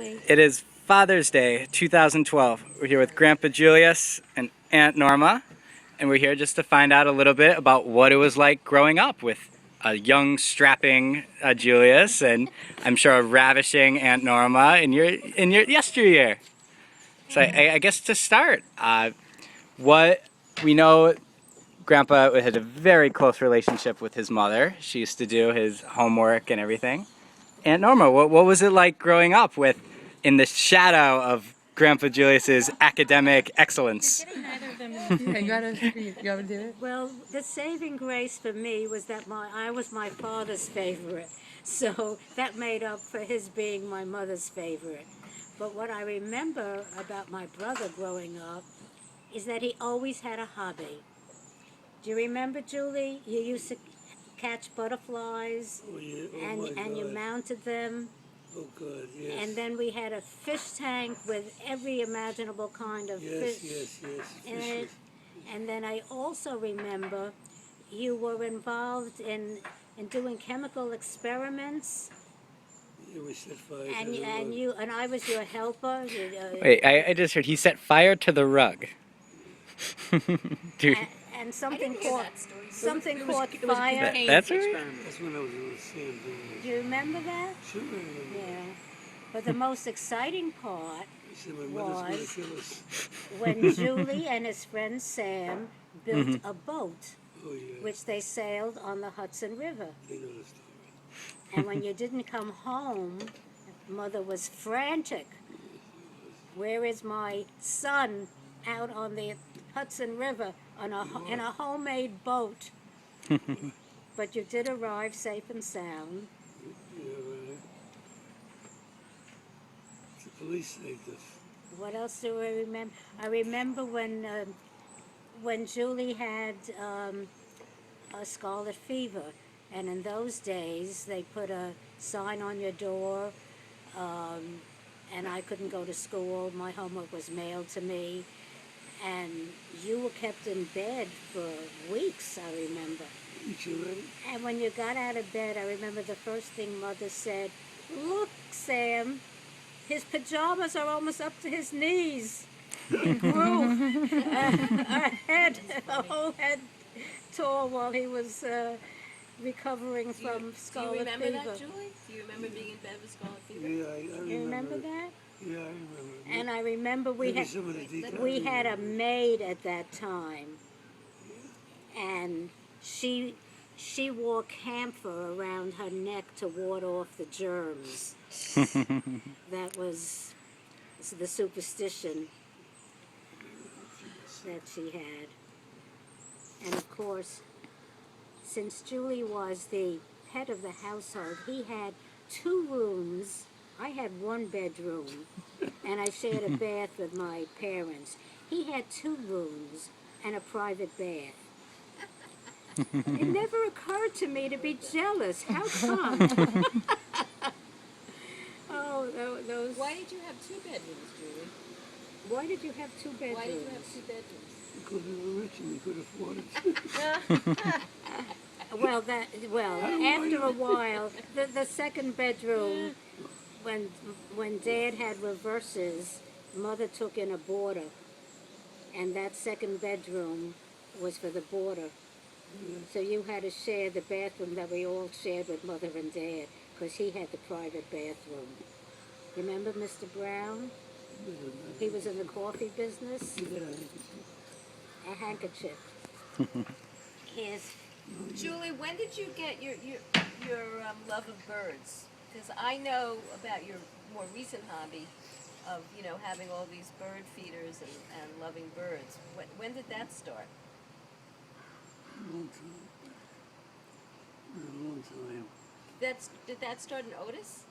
Julie. It is Father's Day 2012. We're here with Grandpa Julius and Aunt Norma, and we're here just to find out a little bit about what it was like growing up with a young, strapping Julius, and I'm sure a ravishing Aunt Norma in your yesteryear. So I guess to start, what we know, Grandpa had a very close relationship with his mother. She used to do his homework and everything. Aunt Norma, what was it like growing up with, in the shadow of Grandpa Julius's academic excellence? Neither of them in the You gotta do it. Well, the saving grace for me was that I was my father's favorite, so that made up for his being my mother's favorite. But what I remember about my brother growing up is that he always had a hobby. Do you remember, Julie? You used to catch butterflies, Oh, yeah. Oh, and my you God. mounted them. Oh, God, yes. And then we had a fish tank with every imaginable kind of Yes, fish in fishes. it. And then I also remember you were involved in doing chemical experiments, Yeah, we set fire and to the and rug. you and I was your helper. Wait, I just heard he set fire to the rug. Dude, And something hear caught that story. caught fire. that's right. That's when I was with Sam doing Do you remember that? it. Sure, I remember. Yeah. But the most exciting part He said, my mother's going was to kill us. when Julie and his friend Sam built a boat, Oh, yeah. which they sailed on the Hudson River. They know the story. And when you didn't come home, Mother was frantic. Where is my son out on the Hudson River in a homemade boat? But you did arrive safe and sound. Yeah, right. The police saved us. What else do I remember? I remember when Julie had a scarlet fever, and in those days they put a sign on your door, and I couldn't go to school. My homework was mailed to me, and you were kept in bed for weeks, I remember. Eat you ready? And when you got out of bed, I remember the first thing Mother said, "Look, Sam, his pajamas are almost up to his knees." He grew a whole head tall while he was recovering from Do you scarlet remember fever. that, Julie? Do you remember being in bed with scarlet fever? Yeah, I remember. You remember it. that? Yeah, I remember. it. And I remember Maybe some of the details. we had a maid at that time, and she wore camphor around her neck to ward off the germs. That was the superstition that she had. And of course, since Julie was the head of the household, he had 2 rooms. I had 1 bedroom, and I shared a bath with my parents. He had 2 rooms and a private bath. It never occurred to me to be jealous. How come? Oh, those. Why did you have 2 bedrooms, Julie? Why did you have 2 bedrooms? Why did you have 2 bedrooms? Because we were rich and we could afford it. Well, after a while, the second bedroom, when Dad had reverses, Mother took in a boarder, and that second bedroom was for the boarder. So you had to share the bathroom that we all shared with Mother and Dad, because he had the private bathroom. Remember Mr. Brown? He was in the coffee business. A handkerchief. Yes. Julie, when did you get your love of birds? Because I know about your more recent hobby of having all these bird feeders and loving birds. When did that start? Long time. A long time. Did that start in Otis?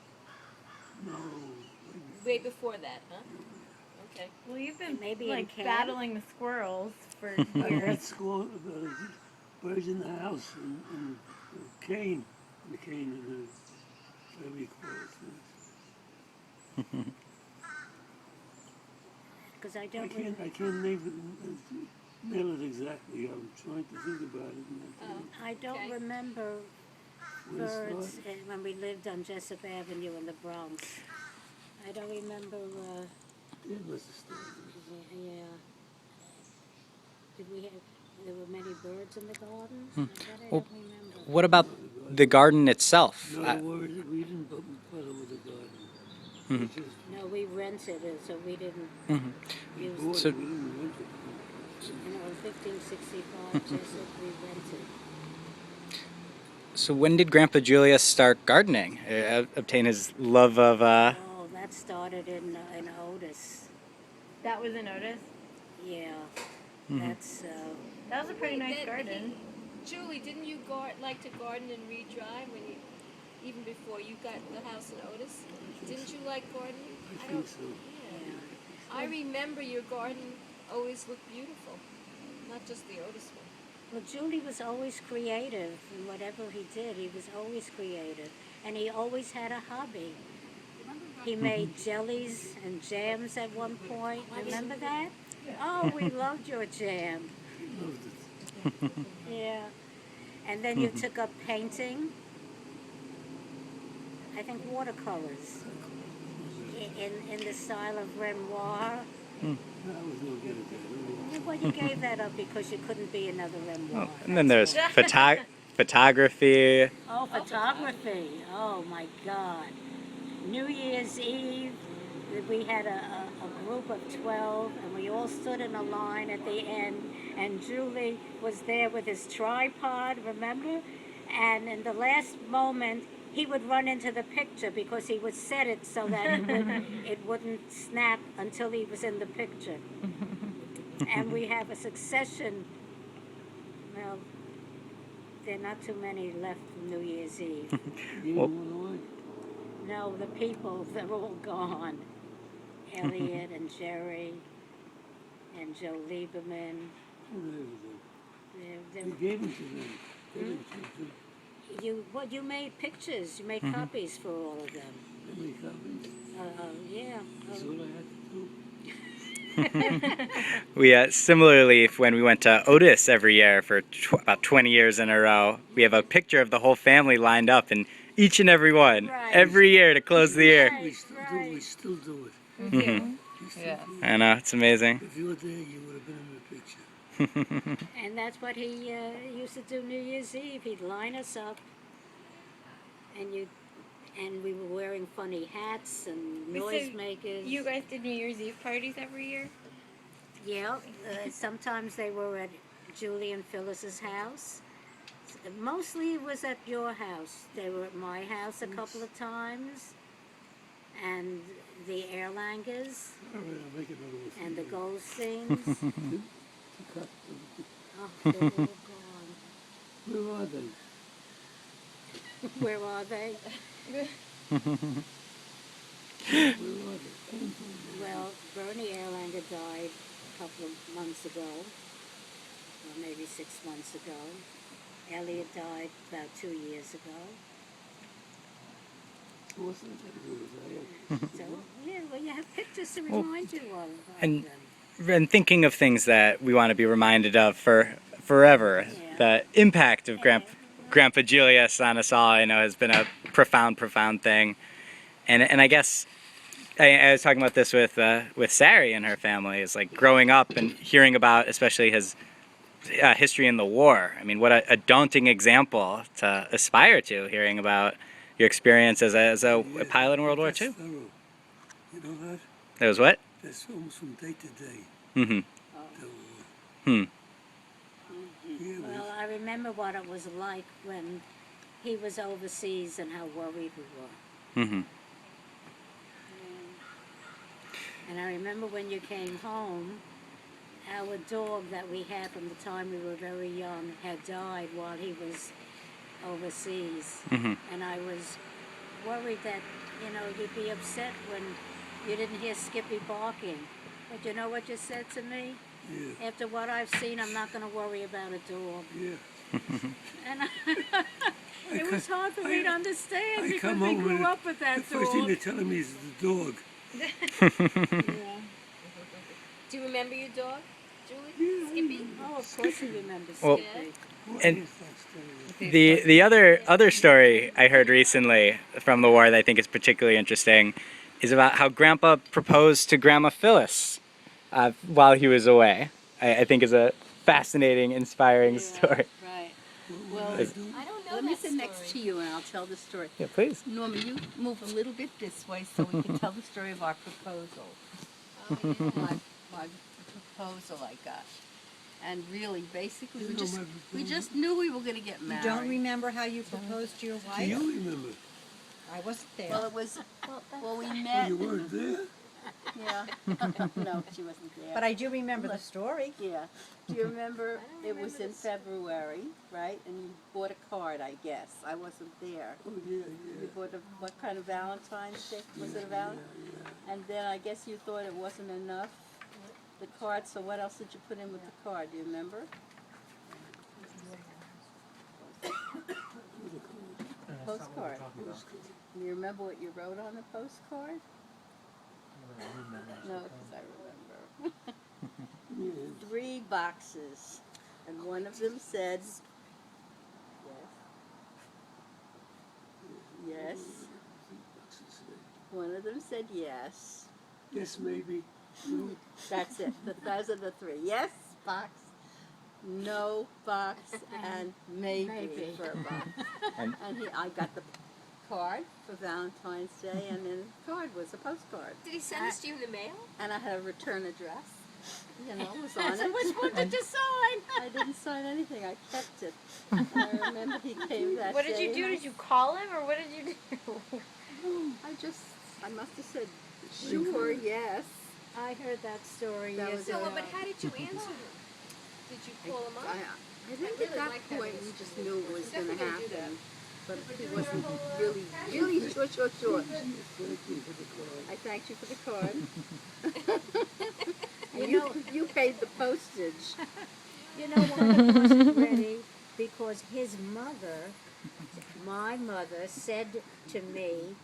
No. Way before that, huh? Okay. Well, you've been Maybe in like camp? battling the squirrels for I had years. school birds in the house and cane. The cane and the whatever you call it. Because I I don't can't nail it exactly. I'm trying to think about it. I don't Okay. remember When it birds started. when we lived on Jessup Avenue in the Bronx. I don't remember. Dad must have started. Yeah. Did we have? There were many birds in the garden. That I Well, don't remember. What about the garden itself? No, we didn't bother with the garden. We just No, we rented it, so we didn't use bought it. So- it, we didn't rent it. You know, 1565 Jessup, we rented. So when did Grandpa Julius start gardening? Obtain his love of Oh, that started in Otis. That was in Otis. Yeah, that's. That was a pretty Wait, nice then garden. Julie, didn't you like to garden in Reed Drive when you, even before you got the house in Otis? Didn't you like gardening? I think so. Yeah. I remember your garden always looked beautiful, not just the Otis one. Well, Julie was always creative in whatever he did. He was always creative, and he always had a hobby. He made jellies and jams at one point. Remember that? Oh, we loved your jam. Loved it. Yeah. And then you took up painting. I think watercolors. In the style of Renoir. I was no good at that. Well, you gave that up because you couldn't be another Renoir. and then there's That's photography. all. Oh, photography. Oh, my God. New Year's Eve, we had a group of 12, and we all stood in a line at the end, and Julie was there with his tripod, remember? And in the last moment, he would run into the picture because he would set it so that it wouldn't snap until he was in the picture. And we have a succession. Well, there are not too many left from New Year's Eve. You Well- didn't want No, the people, they're all gone. Elliot and Jerry and Joe Lieberman. to. You gave it to them. They didn't take them. You made pictures. You made copies for all of them. How many copies? Yeah. That's all I had to do. We similarly, when we went to Otis every year for about 20 years in a row, we have a picture of the whole family lined up in each and every one, Right. every year to close the year. Right. We still do. We still do it. Mm-hmm. We still Yeah. do it. I know, it's amazing. If you were there, you would have been in the picture. And that's what he used to do New Year's Eve. He'd line us up, and we were wearing funny hats and Wait, so noisemakers. You guys did New Year's Eve parties every year? Yeah, sometimes they were at Julie and Phyllis's house. Mostly it was at your house. They were at my house a couple of times. And the Erlangers All right, I'll make another one. and the Goldsteins. Cut. Oh, they're all gone. Where are they? Where are they? Where are they? Well, Bernie Erlanger died a couple of months ago, or maybe 6 months ago. Elliot died about 2 years ago. What's that got to do with that? So, yeah, well, you have pictures to remind you of and- them. And thinking of things that we want to be reminded of for forever, Yeah. the impact of Grandpa Julius on us all, I know, has been a profound thing. And I guess I was talking about this with Sari and her family, is like growing up and hearing about, especially his history in the war. I mean, what a daunting example to aspire to, hearing about your experience as a pilot in World War II. That's thorough. You know that? That was what? That's almost from day to day. Mm-hmm. The war. Hmm. Yeah, Well, I remember what it was like when he was overseas and how worried we were. Mm-hmm. And I remember when you came home, our dog that we had from the time we were very young had died while he was overseas. Mm-hmm. And I was worried that, you'd be upset when you didn't hear Skippy barking. But you know what you said to me? Yeah. After what I've seen, I'm not going to worry about a dog. Yeah. And it was hard for me to understand I because come we home grew and up with that The first thing dog. they're telling me is the dog. Do you remember your dog, Julie? Skippy? Oh, of course he remembers Well- Skippy. What And- is that story? The other story I heard recently from the war that I think is particularly interesting is about how Grandpa proposed to Grandma Phyllis while he was away. I think is a fascinating, inspiring story. Right. Well, I don't know let me that sit next to story. you and I'll tell the story. Yeah, please. Norma, you move a little bit this way so we can tell the story of our proposal. Oh, yeah. My proposal I got. And really, basically, You we know just my we proposal? just knew we were going to get You married. don't remember how you proposed to your Do wife? you remember? I wasn't there. Well, it was. Well, we Oh, met. you weren't there? Yeah. No, she wasn't there. But I do remember the story. Yeah. Do you remember? I don't It was remember in this. February, right? And you bought a card, I guess. I wasn't there. Oh, yeah, You bought what kind of Valentine's Day? Was it a Valentine? And then I guess you thought it wasn't enough, the card, so what else did you put in with the card? Do you remember? Postcard. Do you remember what you wrote on the postcard? No, because I remember. 3 boxes, and one of them said, yes. One of them said yes. Yes, maybe. No. That's it. Those are the 3. Yes, box. No box, and maybe, for a box. And I got the card for Valentine's Day, and then the card was a postcard. Did he send this to you in the mail? And I had a return address. You know, it was on So it. which one did you sign? I didn't sign anything. I kept it. I remember he came that What did day. you do? and Did you call him, or what did you do? I must have said, sure, yes. I heard that story That years was No, ago. but how did you answer him? Did you call him up? I think really at that like that point in we a just school. knew it was going to Definitely do happen. But he wasn't really sure. I thanked you for the card. And you paid the postage. You know why it wasn't ready? Because his mother, my mother, said to me,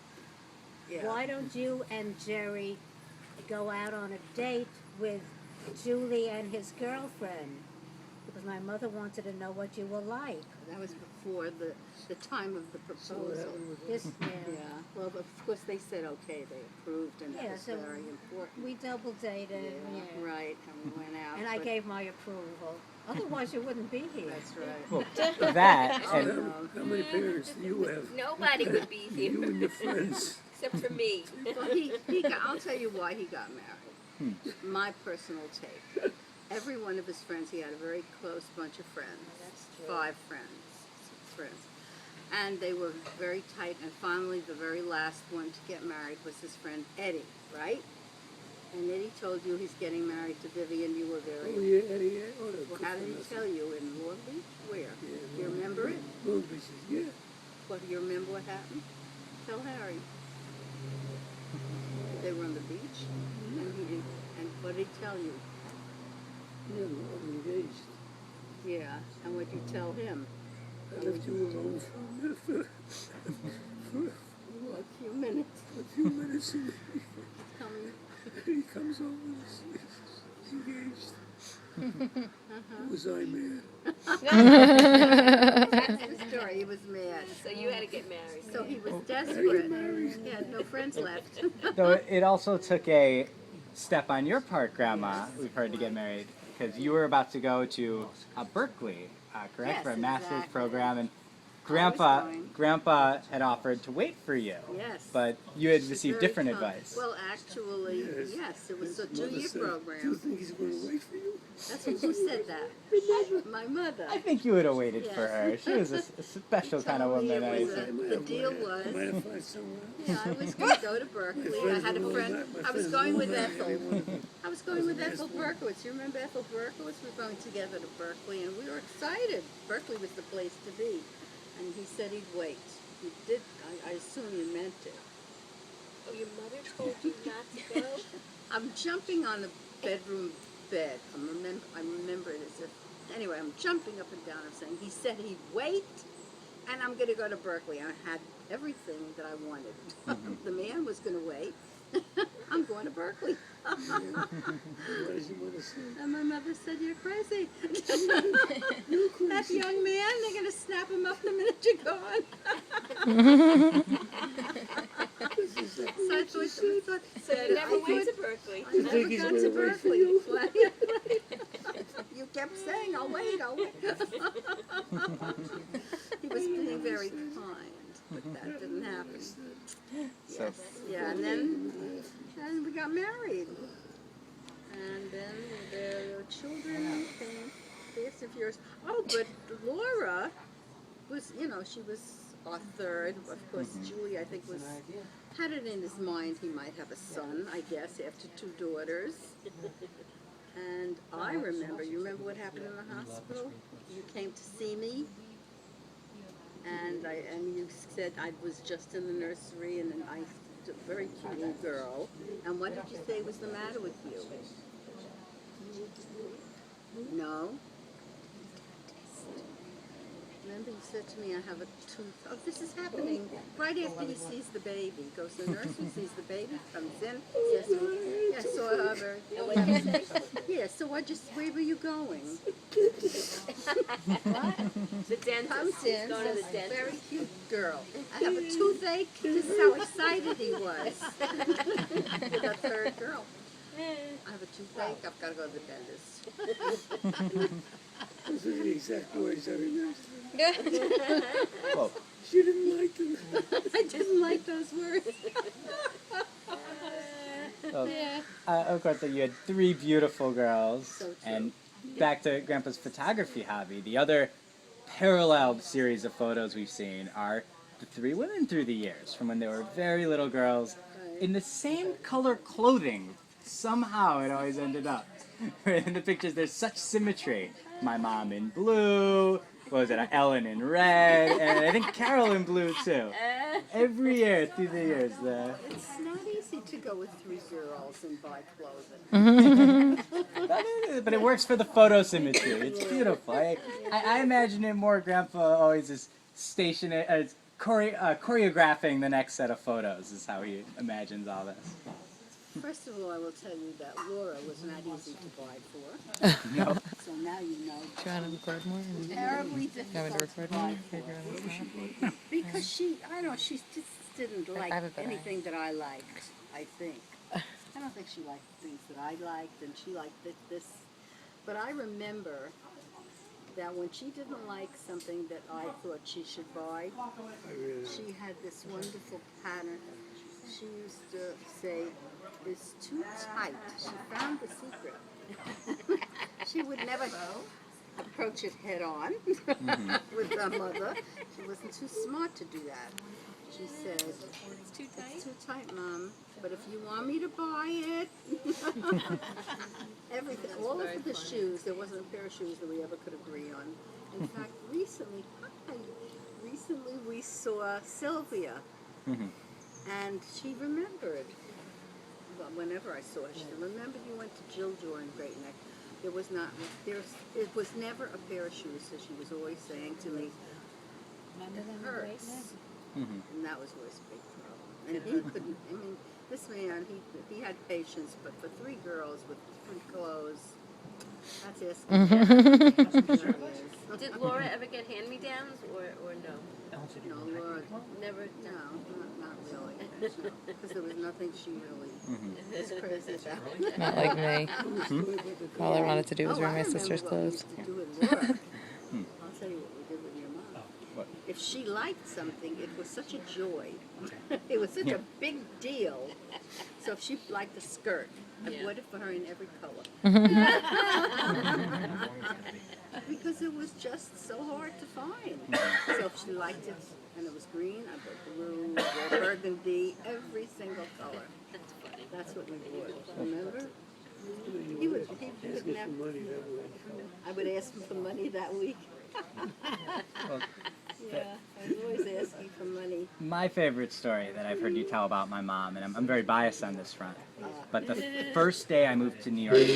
why don't you and Jerry go out on a date with Julie and his girlfriend? Because my mother wanted to know what you were like. That was before the time of the proposal. This, Yeah. Well, of course they said okay. They approved, and that Yeah, was so very important. we double dated. Yeah. Right, and we went out. And I but gave my approval. Otherwise, you wouldn't be here. That's right. well, that Oh, and no. How many parents do you have? Nobody would be You here and your friends. except for me. Well, I'll tell you why he got married. My personal take. Every one of his friends, he had a very close bunch of friends. That's true. 5 friends, 6 friends. And they were very tight, and finally the very last one to get married was his friend Eddie, right? And Eddie told you he's getting married to Vivian. You were very... Oh, yeah, Eddie, yeah. Oh, Well, how did he tell you? In Long Beach? Where? Do you remember it? Long Beach, yeah. What, do you remember what happened? Tell Harry. They were on the beach, and what did he tell you? Yeah, we're engaged. Yeah, and what did you tell him? I left you alone for A few minutes. a few minutes and Tell me. he comes over and he's engaged. Was I mad? That's the story. He was mad. So you had to get married. So he was desperate. He had no friends left. though it also took a step on your part, Grandma. We've heard to get married because you were about to go to Berkeley, correct, Yes, for a master's exactly. program, and going. Grandpa had offered to wait for you. Yes. But you had It's received very different tough. advice. Well, actually, yes. It was a His mother 2-year said, Do you program. think he's going to wait for you? That's what who said that? My mother. I think you would have waited for Yes. her. She was a special kind of Told me woman. it I was think. the deal was, I might have find somewhere else. yeah, I was going to go to Berkeley. I had a friend. I was going with Ethel. I was going with Ethel Berkowitz. You remember Ethel Berkowitz? We were going together to Berkeley, and we were excited. Berkeley was the place to be. And he said he'd wait. He did. I assume he meant it. Oh, your mother told you not to go? I'm jumping on the bedroom bed. I remember it as if. Anyway, I'm jumping up and down. I'm saying he said he'd wait, and I'm going to go to Berkeley. I had everything that I wanted. The man was going to wait. I'm going to Berkeley. What does your mother say? And my mother said, "You're crazy. That young man, they're going to snap him up the minute you're gone." So I thought So you never went to Berkeley. I never he's got gonna to wait for Berkeley. you? You kept saying, I'll wait. He was being very kind, but that didn't happen. So- Yes, yeah, and then we got married. And then the children came fast and furious. Oh, but Laura was, she was our third. Of course, Julie, I think, had it in his mind he might have a son, I guess, after 2 daughters. And I remember, you remember what happened in the hospital? You came to see me, and you said I was just in the nursery, and I a very cute little girl. And what did you say was the matter with you? No. Remember you said to me, I have a tooth. Oh, this is happening right after he sees the baby. He goes to the nursery, sees the baby, comes in, says, yeah, so what did you say? Yeah, so where were you going? The dentist. Comes in, Going to the says, dentist. very cute girl. I have a toothache. This is how excited he was. The third girl. I have a toothache. I've got to go to the dentist. Those are the exact words I remember. Well, She didn't like them. I didn't like those words. of course, you had 3 beautiful girls. So true. And back to Grandpa's photography hobby, the other paralleled series of photos we've seen are the 3 women through the years, from when they were very little girls, in the same color clothing. Somehow it always ended up. In the pictures, there's such symmetry. My mom in blue, what was it, Ellen in red, and I think Carol in blue too. Every year through the years. It's not easy to go with 3 girls and buy clothing. But it works for the photo symmetry. It's beautiful. I imagine it more. Grandpa always is choreographing the next set of photos is how he imagines all this. First of all, I will tell you that Laura was not easy to buy for. No. So now you know. Do you want to record more? Terribly You want me to difficult to record buy more? Figure out this because she just didn't like I have a better anything that I liked, I think. I don't think she liked things that I liked, and she liked this. But I remember that when she didn't like something that I thought she should buy, she had this wonderful pattern. She used to say, "It's too tight." She found the secret. She would never approach it head on with her mother. She wasn't too smart to do that. She said, It's too tight. "It's too tight, Mom. But if you want me to buy it," everything, all of the shoes. There wasn't a pair of shoes that we ever could agree on. In fact, recently we saw Sylvia, and she remembered. Well, whenever I saw her, she remembered you went to Jill Joy in Great Neck. It was never a pair of shoes, so she was always saying to me, "It hurts." And that was always a big problem. And he couldn't, this man, he had patience, but for 3 girls with 3 clothes, that's asking. Did Laura ever get hand-me-downs or no? No, Laura, Never. no, not really. Because there was nothing she really was crazy about. Not like me. All I wanted to do was Oh, wear I my remember sister's what we clothes. used to do with Laura. I'll tell you what we did with your mom. What? If she liked something, it was such a joy. It was such a big deal. So if she liked a skirt, I bought it for her in every color. Because it was just so hard to find. So if she liked it and it was green, I bought blue, burgundy, every single color. That's funny. That's what we bought. Remember? He would never. Money that way. I would ask him for money that week. Yeah, I was always asking for money. My favorite story that I've heard you tell about my mom, and I'm very biased on this front, but the first day I moved to New York,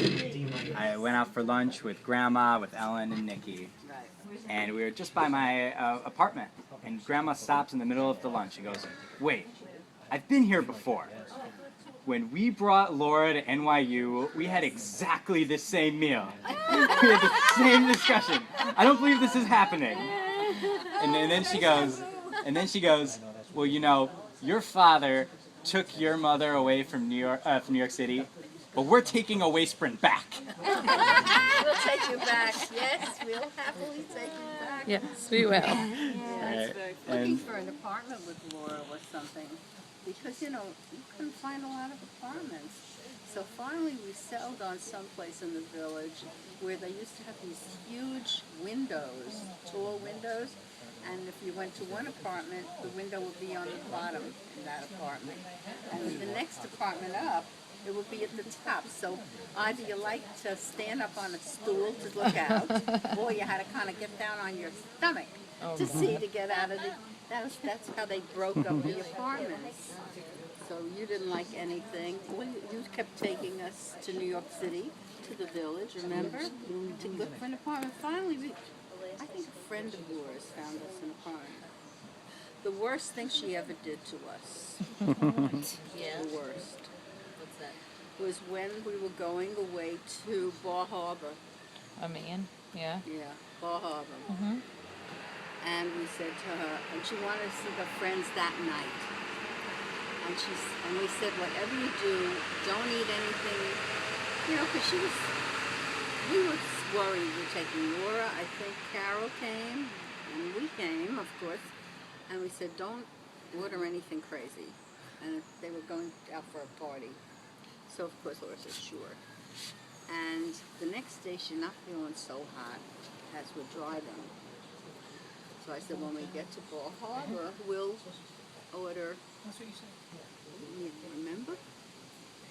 I went out for lunch with Grandma, with Ellen and Nikki, Right. and we were just by my apartment, and Grandma stops in the middle of the lunch and goes, "Wait, I've been here before. When we brought Laura to NYU, we had exactly the same meal. We had the same discussion. I don't believe this is happening." And then she goes, well, you know, your father took your mother away from New York City, but we're taking Away Sprint back. We'll take you back. Yes, we'll happily take you back. Yes, we will. Right. Looking And for an apartment with Laura was something, because you couldn't find a lot of apartments. So finally we settled on some place in the village where they used to have these huge windows, tall windows, and if you went to one apartment, the window would be on the bottom in that apartment. And the next apartment up, it would be at the top. So either you liked to stand up on a stool to look out, or you had to kind of get down on your stomach to see to get out of the. That's how they broke up the apartments. So you didn't like anything. Well, you kept taking us to New York City, to the village, remember? To look for an apartment. Finally, I think a friend of yours found us an apartment. The worst thing she ever did to us. Yeah. The worst. What's that? Was when we were going away to Bar Harbor. A man, yeah. Yeah, Bar Harbor. And we said to her, and she wanted to see her friends that night. And we said, whatever you do, don't eat anything, because we were worried we were taking Laura. I think Carol came, and we came, of course. And we said, don't order anything crazy. And they were going out for a party. So, of course, Laura said, sure. And the next day, she's not feeling so hot as we're driving. So I said, when we get to Bar Harbor, we'll order. Remember?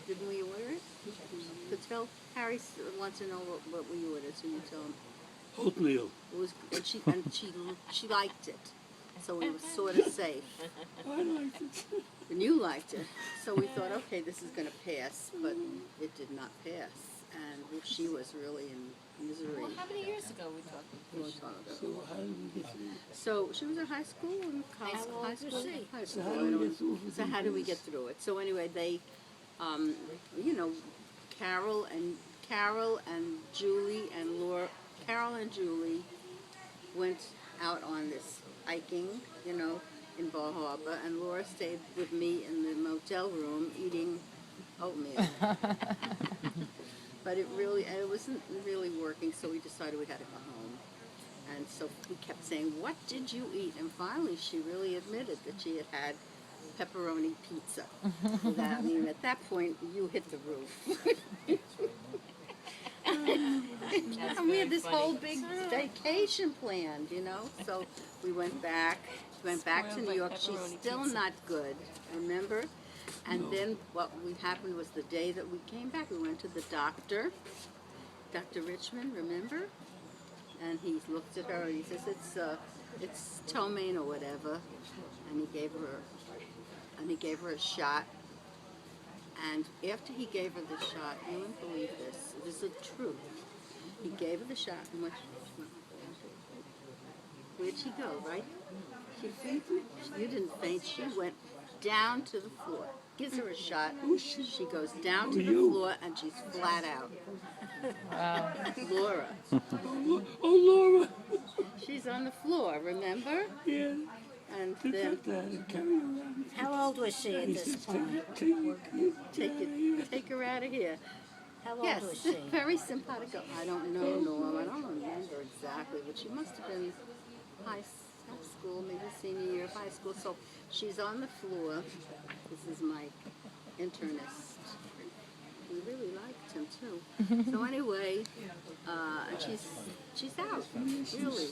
Didn't we order it? So tell Harry wants to know what we ordered, so you tell him. Oatmeal. It was, and she liked it, so we were sort of safe. I liked it. And you liked it, so we thought, okay, this is going to pass, but it did not pass, and she was really in misery. Well, how many years ago were we talking? A long time ago. So how did we get through? So she was in high school and college. How old was she? High So school. how do we get through? So how do we get through it? So anyway, they, Carol and Julie and Laura. Carol and Julie went out on this hiking, in Bar Harbor, and Laura stayed with me in the motel room eating oatmeal. But it wasn't really working, so we decided we had to go home. And so we kept saying, what did you eat? And finally she really admitted that she had had pepperoni pizza. At that point, you hit the roof. And we had this whole big vacation planned, So we went back to New York. She's still not good, remember? And then what happened was the day that we came back, we went to the doctor, Dr. Richmond, remember? And he looked at her and he says, it's ptomaine or whatever. And he gave her a shot. And after he gave her the shot, you wouldn't believe this. This is the truth. He gave her the shot and where'd she go, right? She fainted. You didn't faint. She went down to the floor. Gives her a shot. She goes down to the floor and she's flat out. Wow. Laura. Oh, Laura. She's on the floor, remember? Yeah. And They then got that and carry her around. How old was she at He this says, point? take her out of here. How old Yes, was she? very simpatico. I don't know, Norm. I don't remember exactly, but she must have been high school, maybe senior year of high school. So she's on the floor. This is my internist. We really liked him too. So anyway, and she's out, really.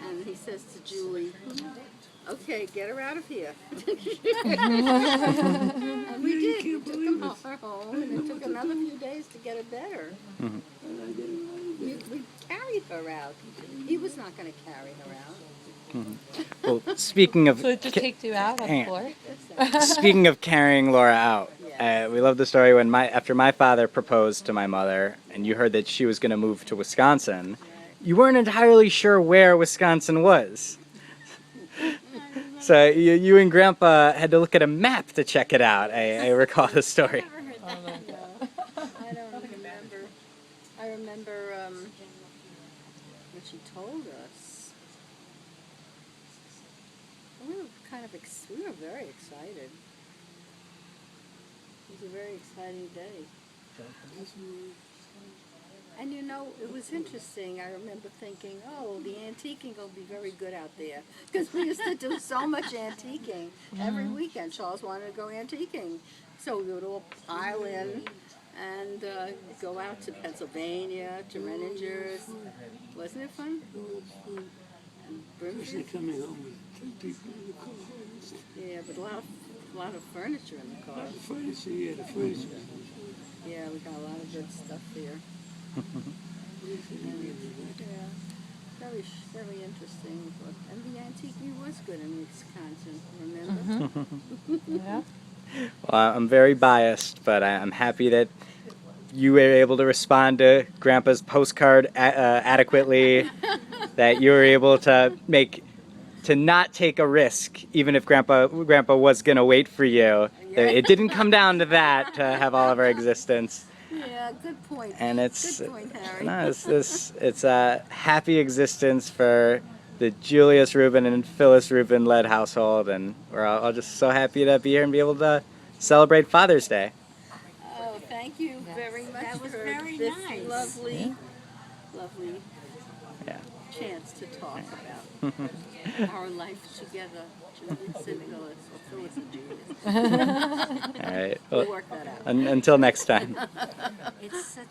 And he says to Julie, okay, get her out of here. And we did. We took her home, and it took another few days to get her better. We carried her out. He was not going to carry her out. well, speaking of So it just kicked you out on the Hang floor? speaking of carrying Laura out, we love the story when after my father proposed to my mother, and you heard that she was going to move to Wisconsin. You weren't entirely sure where Wisconsin was. So you and Grandpa had to look at a map to check it out. I recall the story. I don't remember. I remember when she told us. We were we were very excited. It was a very exciting day. And you know, it was interesting. I remember thinking, oh, the antiquing will be very good out there. Because we used to do so much antiquing. Every weekend, Charles wanted to go antiquing. So we would all pile in and go out to Pennsylvania, to Renninger's. Wasn't it fun? And Especially Brimfield. coming home with 2 people in the car. Yeah, but a lot of furniture in the car. The furniture, yeah, the furniture. Yeah, we got a lot of good stuff there. Yeah, very interesting. And the antiquing was good in Wisconsin, remember? Yeah. Well, I'm very biased, but I'm happy that you were able to respond to Grandpa's postcard adequately, that you were able to not take a risk, even if Grandpa was going to wait for you. It didn't come down to that to have all of our existence. Yeah, good point. And it's Good point, Harry. no, it's a happy existence for the Julius Rubin and Phyllis Rubin led household, and we're all just so happy to be here and be able to celebrate Father's Day. Oh, thank you very much That was for very this nice. lovely Yeah. chance to talk about our life together, Julius and Phyllis, or Phyllis and Julius. All right. We'll Well, work that out. until next time. It's such